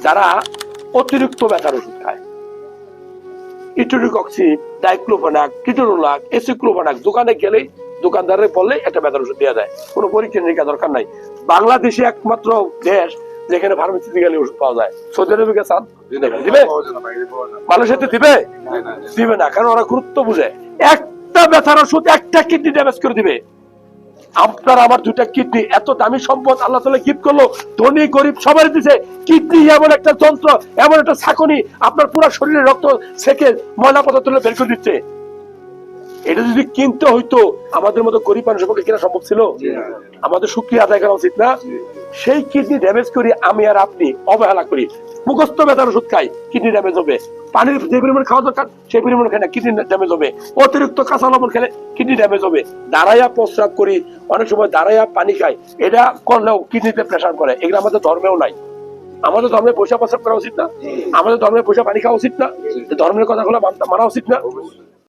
যারা অতিরিক্ত ব্যথার ওষুধ খায়, ইটোরিকক্সিন, ডাইক্লোফেনাক, টিটোরোলাক, এসিক্লোফেনাক, দোকানে গেলেই দোকানদারের বললে একটা ব্যথার ওষুধ দেওয়া যায়, কোনো পরীক্ষা নিরীক্ষা দরকার নাই। বাংলাদেশে একমাত্র দেশ যেখানে ফার্মেসিতে গেলে ওষুধ পাওয়া যায়। সৌদি আরবে গেছেন, দিবে? মালয়েশিয়াতে দিবে? দিবে না, কারণ ওরা গুরুত্ব বুঝে। একটা ব্যথার ওষুধ একটা কিডনি ড্যামেজ করে দিবে। আপনার আমার দুইটা কিডনি, এত দামি সম্পদ আল্লাহ তাআলা গিফট করলো, ধনী গরিব সবাই দিছে। কিডনি এমন একটা যন্ত্র, এমন একটা ছাঁকনি, আপনার পুরো শরীরে রক্ত সেকে ময়লা পদার্থ বের করে দিচ্ছে। এটা যদি কিনতে হইতো আমাদের মতো গরিব মানুষের পক্ষে কিনা সম্ভব ছিল? আমাদের শুকরিয়া আদায় করা উচিত না? সেই কিডনি ড্যামেজ করি আমি আর আপনি, অবহেলা করি, মুখস্থ ব্যথার ওষুধ খাই, কিডনি ড্যামেজ হবে। পানির যে পরিমাণ খাওয়া দরকার সেই পরিমাণ খাই না, কিডনি ড্যামেজ হবে। অতিরিক্ত কাঁচা লবণ খেলে কিডনি ড্যামেজ হবে। দাঁড়াইয়া প্রস্রাব করি, অনেক সময় দাঁড়াইয়া পানি খাই, এটা করলেও কিডনিতে প্রেসার করে। এগুলো আমাদের ধর্মেও নাই। আমাদের ধর্মে পয়সা প্রস্রাব করা উচিত না? আমাদের ধর্মে পয়সা পানি খাওয়া উচিত না? ধর্মের কথাগুলো মানা উচিত না?